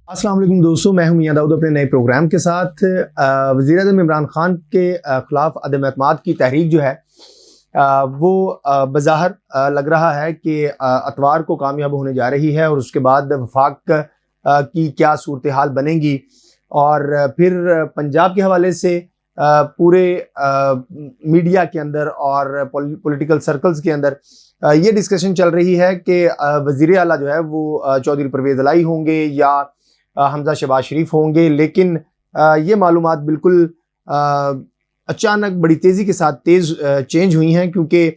अस्सलाम वालेकुम दोस्तों, मैं हूं मियां दाऊद अपने नए प्रोग्राम के साथ। वज़ीर-ए-आज़म इमरान खान के खिलाफ अदम एतमाद की तहरीक जो है वो बज़ाहिर लग रहा है कि अतवार को कामयाब होने जा रही है और उसके बाद वफाक की क्या सूरत हाल बनेगी। और फिर पंजाब के हवाले से पूरे मीडिया के अंदर और पॉलिटिकल सर्कल्स के अंदर ये डिस्कशन चल रही है कि वज़ीर आला जो है वो चौधरी परवेज़ इलाही होंगे या हमजा शहबाज शरीफ होंगे। लेकिन ये मालूमात बिल्कुल अचानक बड़ी तेज़ी के साथ चेंज हुई हैं, क्योंकि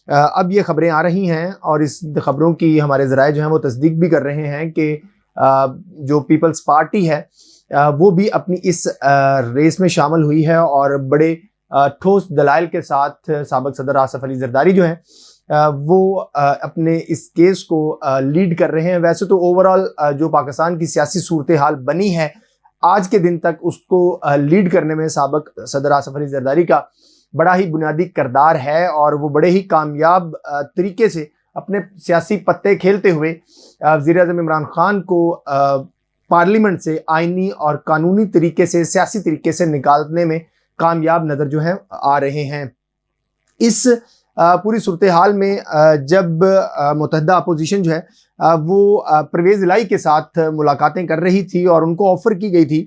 अब ये खबरें आ रही हैं और इस खबरों की हमारे ज़राए जो हैं वो तस्दीक भी कर रहे हैं कि जो पीपल्स पार्टी है वो भी अपनी इस रेस में शामिल हुई है और बड़े ठोस दलाइल के साथ साबिक़ सदर आसिफ अली ज़रदारी जो हैं वो अपने इस केस को लीड कर रहे हैं। वैसे तो ओवरऑल जो पाकिस्तान की सियासी सूरत हाल बनी है आज के दिन तक, उसको लीड करने में साबिक़ सदर आसिफ अली ज़रदारी का बड़ा ही बुनियादी किरदार है और वो बड़े ही कामयाब तरीके से अपने सियासी पत्ते खेलते हुए वज़ीर-ए-आज़म इमरान खान को पार्लियामेंट से आइनी और कानूनी तरीके से, सियासी तरीके से निकालने में कामयाब नज़र जो है आ रहे हैं। इस पूरी सूरत हाल में जब मुतहदा अपोजिशन जो है वो परवेज़ इलाही के साथ मुलाकातें कर रही थी और उनको ऑफ़र की गई थी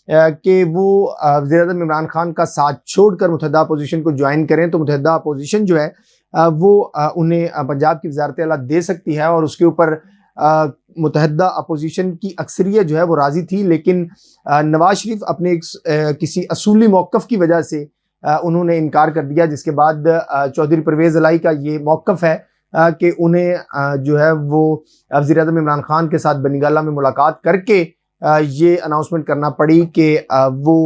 कि वो वज़ीर-ए-आज़म इमरान खान का साथ छोड़कर मुतहदा अपोजिशन को ज्वाइन करें, तो मुतहदा अपोजिशन जो है वो उन्हें पंजाब की वज़ारत आला दे सकती है और उसके ऊपर मुतहदा अपोजिशन की अक्सरियत जो है वो राज़ी थी। लेकिन नवाज शरीफ अपने किसी असूली मौक़िफ़ की वजह से उन्होंने इनकार कर दिया, जिसके बाद चौधरी परवेज़ इलाही का ये मौक़िफ़ है कि उन्हें जो है वो वज़ीर-ए-आज़म इमरान खान के साथ बनीगाला में मुलाकात करके ये अनाउंसमेंट करना पड़ी कि वो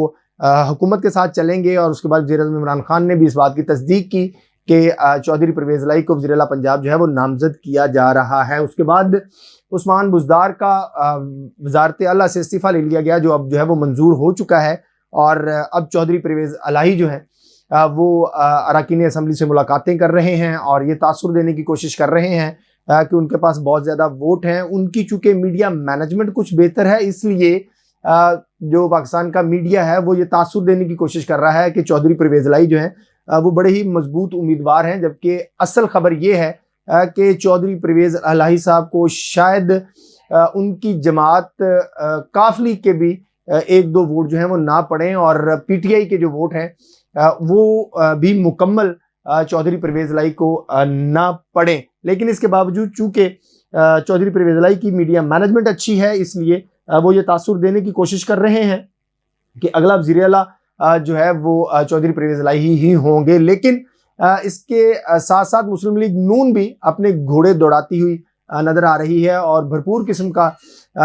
हुकूमत के साथ चलेंगे। और उसके बाद वज़ीर-ए-आज़म इमरान खान ने भी इस बात की तस्दीक की कि चौधरी परवेज़ इलाही को वज़ीर आला पंजाब जो है वो नामज़द किया जा रहा है। उसके बाद उस्मान बुज़दार का वज़ारत आला से इस्तीफ़ा ले लिया गया, जो अब जो है वो मंजूर हो चुका है। और अब चौधरी परवेज़ इलाही जो है वो अरकान असम्बली से मुलाकातें कर रहे हैं और ये तासुर देने की कोशिश कर रहे हैं कि उनके पास बहुत ज़्यादा वोट हैं। उनकी चूँकि मीडिया मैनेजमेंट कुछ बेहतर है, इसलिए जो पाकिस्तान का मीडिया है वो ये तासुर देने की कोशिश कर रहा है कि चौधरी परवेज़ इलाही जो हैं वो बड़े ही मजबूत उम्मीदवार हैं। जबकि असल खबर ये है कि चौधरी परवेज़ इलाही साहब को शायद उनकी जमात काफली के भी एक दो वोट जो हैं वो ना पड़ें और पीटीआई के जो वोट हैं वो भी मुकम्मल चौधरी परवेज़ इलाही को ना पड़ें। लेकिन इसके बावजूद चूँकि चौधरी परवेज़ इलाही की मीडिया मैनेजमेंट अच्छी है, इसलिए वो ये तासुर देने की कोशिश कर रहे हैं कि अगला वज़ीर आला जो है वो चौधरी परवेज़ इलाही ही होंगे। लेकिन इसके साथ साथ मुस्लिम लीग नून भी अपने घोड़े दौड़ाती हुई नज़र आ रही है और भरपूर किस्म का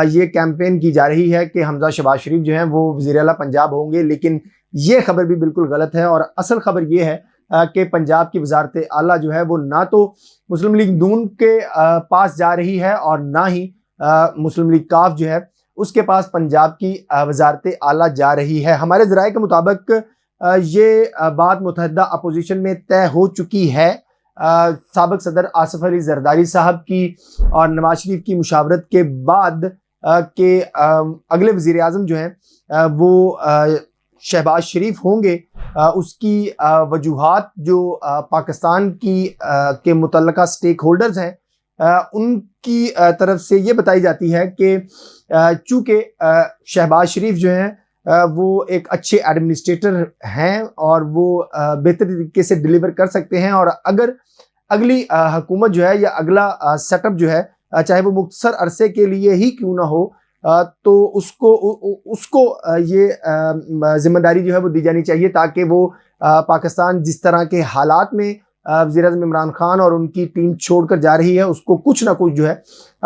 ये कैंपेन की जा रही है कि हमजा शहबाज शरीफ जो हैं वो वज़ीर आला पंजाब होंगे। लेकिन ये खबर भी बिल्कुल गलत है और असल खबर ये है कि पंजाब की वज़ारत आला जो है वो ना तो मुस्लिम लीग नून के पास जा रही है और ना ही मुस्लिम लीग काफ जो है उसके पास पंजाब की वज़ारत आला जा रही है। हमारे ज़राए के मुताबिक ये बात मुतहदा अपोजिशन में तय हो चुकी है। साबिक़ सदर आसिफ अली ज़रदारी साहब की और नवाज शरीफ की मुशावरत के बाद के अगले वज़ीर आज़म जो हैं वो शहबाज शरीफ होंगे। उसकी वजूहात जो पाकिस्तान की के मुतल्लका स्टेक होल्डर्स हैं उनकी तरफ से ये बताई जाती है कि चूँकि शहबाज शरीफ जो हैं वो एक अच्छे एडमिनिस्ट्रेटर हैं और वो बेहतर तरीके से डिलीवर कर सकते हैं। और अगर अगली हुकूमत जो है या अगला सेटअप जो है चाहे वो मुख्तसर अरसे के लिए ही क्यों ना हो तो उसको ये जिम्मेदारी जो है वो दी जानी चाहिए, ताकि वो पाकिस्तान जिस तरह के हालात में वज़ीर-ए-आज़म इमरान खान और उनकी टीम छोड़कर जा रही है उसको कुछ ना कुछ जो है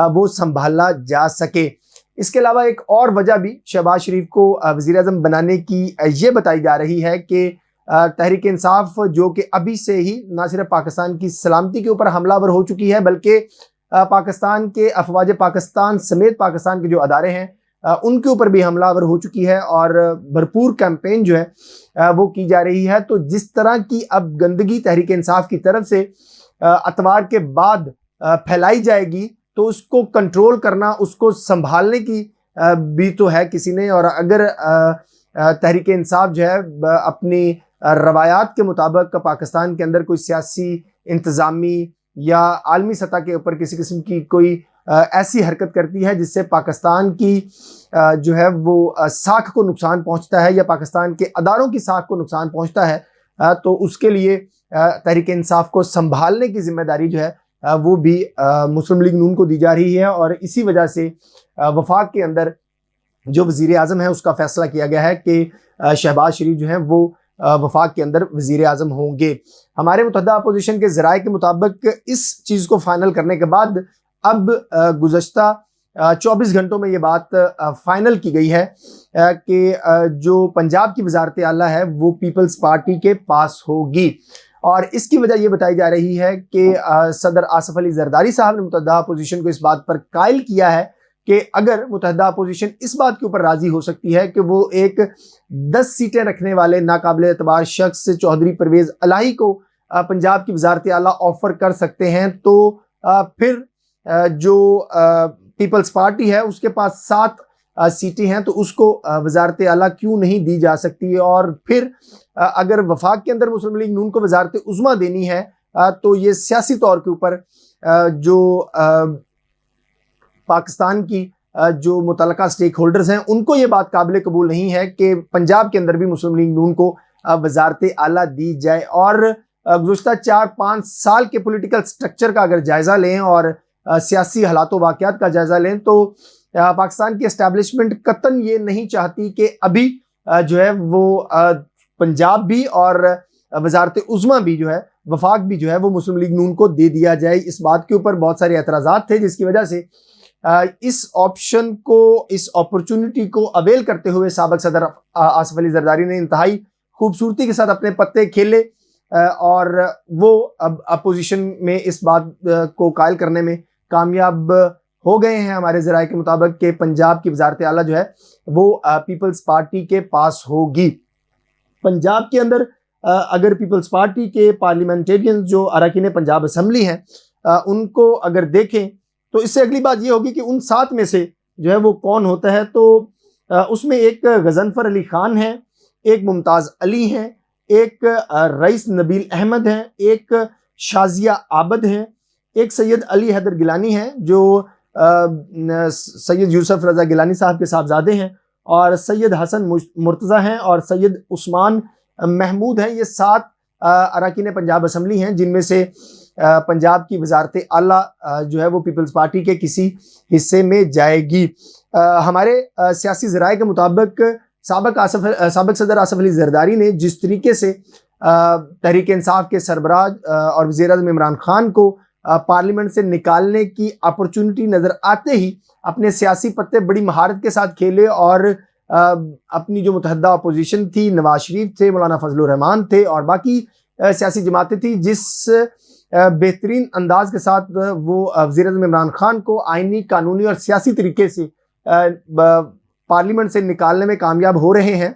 वो संभाला जा सके। इसके अलावा एक और वजह भी शहबाज शरीफ को वज़ीर-ए-आज़म बनाने की ये बताई जा रही है कि तहरीक इंसाफ जो कि अभी से ही ना सिर्फ पाकिस्तान की सलामती के ऊपर हमलावर हो चुकी है बल्कि पाकिस्तान के अफवाज पाकिस्तान समेत पाकिस्तान के जो अदारे हैं उनके ऊपर भी हमलावर हो चुकी है और भरपूर कैंपेन जो है वो की जा रही है। तो जिस तरह की अब गंदगी तहरीक इंसाफ की तरफ से अतवार के बाद फैलाई जाएगी तो उसको कंट्रोल करना, उसको संभालने की भी तो है किसी ने, और अगर तहरीक इंसाफ जो है अपनी रवायात के मुताबिक पाकिस्तान के अंदर कोई सियासी, इंतज़ामी या आलमी सतह के ऊपर किसी किस्म की कोई ऐसी हरकत करती है जिससे पाकिस्तान की जो है वो साख को नुकसान पहुंचता है या पाकिस्तान के अदारों की साख को नुकसान पहुंचता है, तो उसके लिए तहरीक इंसाफ को संभालने की जिम्मेदारी जो है वो भी मुस्लिम लीग नून को दी जा रही है। और इसी वजह से वफाक के अंदर जो वज़ीर आज़म है उसका फैसला किया गया है कि शहबाज शरीफ जो है वो वफाक के अंदर वज़ीर आज़म होंगे। हमारे मुतहदा अपोजिशन के ज़राए के मुताबिक इस चीज़ को फाइनल करने के बाद अब गुज़श्ता 24 घंटों में ये बात फाइनल की गई है कि जो पंजाब की वज़ारत आला है वो पीपल्स पार्टी के पास होगी। और इसकी वजह ये बताई जा रही है कि सदर आसफ अली जरदारी साहब ने मुतहदा अपोजिशन को इस बात पर कायल किया है कि अगर मुतहदा अपोजिशन इस बात के ऊपर राजी हो सकती है कि वो एक 10 सीटें रखने वाले नाकाबिल एतबार शख्स चौधरी परवेज़ इलाही को पंजाब की वज़ारत आला ऑफर कर सकते हैं, तो फिर जो पीपल्स पार्टी है उसके पास 7 सीटें हैं, तो उसको वज़ारत आला क्यों नहीं दी जा सकती। और फिर अगर वफाक के अंदर मुस्लिम लीग नून को वज़ारत उज़्मा देनी है तो ये सियासी तौर के ऊपर जो पाकिस्तान की जो मुतल्लका स्टेक होल्डर्स हैं उनको ये बात काबिल कबूल नहीं है कि पंजाब के अंदर भी मुस्लिम लीग नून को वज़ारत आला दी जाए। और गुज़श्ता 4-5 साल के पॉलिटिकल स्ट्रक्चर का अगर जायज़ा लें और सियासी हालात वाक़यात का जायज़ा लें तो पाकिस्तान की एस्टैब्लिशमेंट कतन ये नहीं चाहती कि अभी जो है वो पंजाब भी और वज़ारत उज़्मा भी जो है, वफाक भी जो है वो मुस्लिम लीग नून को दे दिया जाए। इस बात के ऊपर बहुत सारे एतराज़ात थे जिसकी वजह से इस ऑप्शन को, इस अपॉर्चुनिटी को अवेल करते हुए साबिक सदर आसफ अली जरदारी ने इंतहाई खूबसूरती के साथ अपने पत्ते खेले और वो अब अपोजिशन में इस बात को कायल करने में कामयाब हो गए हैं हमारे ज़राए के मुताबिक कि पंजाब की वज़ारत आला जो है वो पीपल्स पार्टी के पास होगी। पंजाब के अंदर अगर पीपल्स पार्टी के पार्लियामेंटेरियन जो अरकान पंजाब असम्बली हैं उनको अगर देखें तो इससे अगली बात ये होगी कि उन 7 में से जो है वो कौन होता है, तो उसमें एक गजनफर अली खान है, एक मुमताज़ अली हैं, एक रईस नबील अहमद हैं, एक शाजिया आबद हैं, एक सैयद अली हैदर गिलानी हैं जो सैयद यूसुफ रज़ा गिलानी साहब के साहबजादे हैं, और सैयद हसन मुर्तज़ा हैं और सैयद उस्मान महमूद हैं। ये 7 अरकान पंजाब असम्बली हैं जिनमें से पंजाब की वज़ारत आला जो है वो पीपल्स पार्टी के किसी हिस्से में जाएगी। हमारे सियासी ज़राए के मुताबिक साबिक सदर आसफ अली जरदारी ने जिस तरीके से तहरीक इंसाफ के सरबराज और वज़ीर आज़म इमरान खान को पार्लियामेंट से निकालने की अपॉर्चुनिटी नज़र आते ही अपने सियासी पत्ते बड़ी महारत के साथ खेले और अपनी जो मुतहदा अपोजिशन थी, नवाज शरीफ थे, मौलाना फजलुर रहमान थे और बाकी सियासी जमातें थी, जिस बेहतरीन अंदाज के साथ वो वज़ीर आज़म इमरान खान को आइनी, कानूनी और सियासी तरीके से पार्लियामेंट से निकालने में कामयाब हो रहे हैं,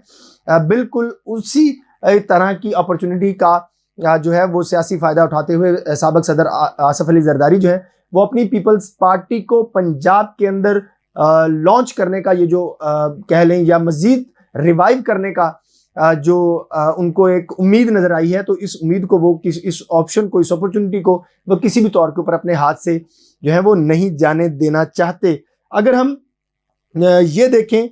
बिल्कुल उसी तरह की अपॉर्चुनिटी का जो है वो सियासी फ़ायदा उठाते हुए साबिक सदर आसफ अली जरदारी जो है वो अपनी पीपल्स पार्टी को पंजाब के अंदर लॉन्च करने का ये जो कह लें या मज़ीद रिवाइव करने का जो उनको एक उम्मीद नज़र आई है, तो इस उम्मीद को वो इस ऑप्शन को, इस अपॉर्चुनिटी को वो किसी भी तौर के ऊपर अपने हाथ से जो है वो नहीं जाने देना चाहते। अगर हम ये देखें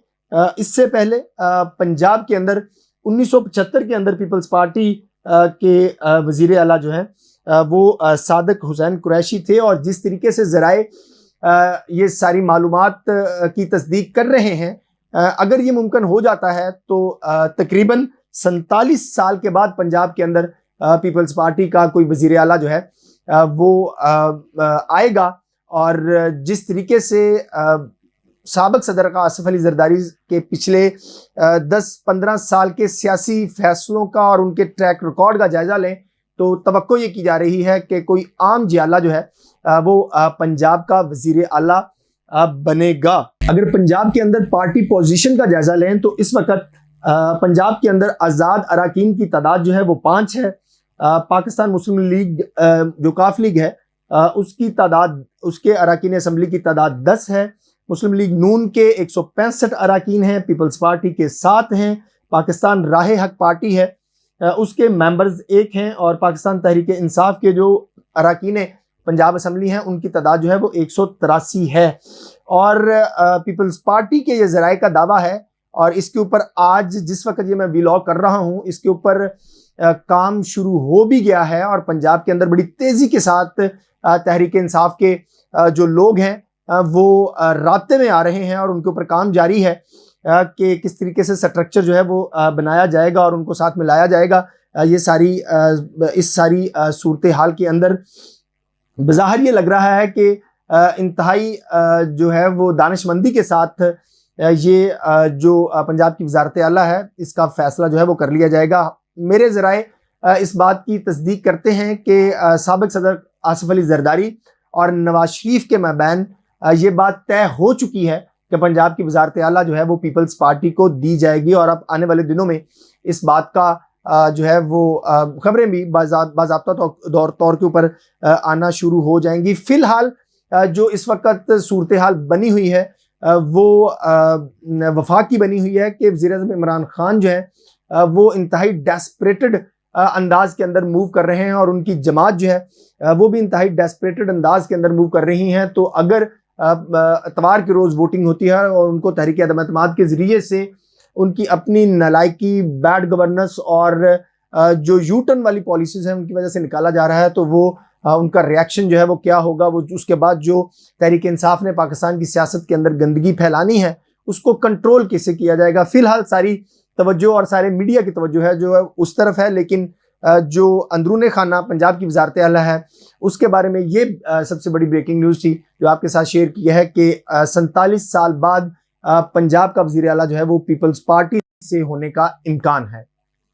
इससे पहले पंजाब के अंदर 1975 के अंदर पीपल्स पार्टी के वज़ीर आला जो है वो सादिक हुसैन कुरैशी थे और जिस तरीके से ज़राए ये सारी मालूमात की तस्दीक कर रहे हैं, अगर ये मुमकिन हो जाता है तो तकरीबन 47 साल के बाद पंजाब के अंदर पीपल्स पार्टी का कोई वज़ीर आला जो है वो आएगा। और जिस तरीके से साबिक सदर का आसफ अली जरदारी के पिछले 10-15 साल के सियासी फैसलों का और उनके ट्रैक रिकॉर्ड का जायज़ा लें तो तवक्को ये की जा रही है कि कोई आम जियाला जो है वो पंजाब का वज़ीर आला बनेगा। अगर पंजाब के अंदर पार्टी पोजीशन का जायज़ा लें तो इस वक्त पंजाब के अंदर आज़ाद अरकान की तादाद जो है वो 5 है। पाकिस्तान मुस्लिम लीग जो काफ लीग है उसकी तादाद, उसके अरकान असम्बली की तादाद 10 है। मुस्लिम लीग नून के 165 अरकान हैं, पीपल्स पार्टी के 7 हैं, पाकिस्तान राह हक पार्टी है उसके मेंबर्स 1 हैं, और पाकिस्तान तहरीक इंसाफ के जो अरकान पंजाब असम्बली हैं उनकी तादाद जो है वो 183 है। और पीपल्स पार्टी के ये ज़राए का दावा है, और इसके ऊपर आज जिस वक्त ये मैं व्लॉग कर रहा हूँ इसके ऊपर काम शुरू हो भी गया है, और पंजाब के अंदर बड़ी तेज़ी के साथ तहरीक इंसाफ के जो लोग हैं वो रास्ते में आ रहे हैं, और उनके ऊपर काम जारी है कि किस तरीके से स्ट्रक्चर जो है वो बनाया जाएगा और उनको साथ में लाया जाएगा। ये सारी इस सारी सूरत हाल के अंदर बज़ाहिर ये लग रहा है कि इंतहाई जो है वो दानिशमंदी के साथ ये जो पंजाब की वज़ारत आला है इसका फ़ैसला जो है वो कर लिया जाएगा। मेरे ज़राए इस बात की तस्दीक करते हैं कि साबिक़ सदर आसिफ अली ज़रदारी और नवाज शरीफ के मबैन ये बात तय हो चुकी है कि पंजाब की वज़ारत आला जो है वो पीपल्स पार्टी को दी जाएगी, और अब आने वाले दिनों में इस बात का जो है वो खबरें भी बाज़ाब्ता तौर के ऊपर आना शुरू हो जाएंगी। फ़िलहाल जो इस वक्त सूरत हाल बनी हुई है वो वफाक की बनी हुई है कि वज़ीर-ए-आज़म इमरान खान जो है वो इंतहाई डेस्परेटेड अंदाज के अंदर मूव कर रहे हैं, और उनकी जमात जो है वो भी इंतहाई डेस्परेटेड अंदाज के अंदर मूव कर रही हैं। तो अगर इतवार के रोज़ वोटिंग होती है और उनको तहरीक अदम एतमाद के ज़रिए से उनकी अपनी नालायकी, बैड गवर्नेंस और जो यू टर्न वाली पॉलिसीज़ हैं उनकी वजह से निकाला जा रहा है, तो वो उनका रिएक्शन जो है वो क्या होगा। वो उसके बाद जो तहरीक इंसाफ ने पाकिस्तान की सियासत के अंदर गंदगी फैलानी है उसको कंट्रोल कैसे किया जाएगा। फ़िलहाल सारी तवज्जो और सारे मीडिया की तवज्जो है जो है उस तरफ है, लेकिन जो अंदरूने खाना पंजाब की वज़ारत आला है उसके बारे में ये सबसे बड़ी ब्रेकिंग न्यूज़ थी जो आपके साथ शेयर की है कि 47 साल बाद पंजाब का वज़ीर आला जो है वो पीपल्स पार्टी से होने का इम्कान है।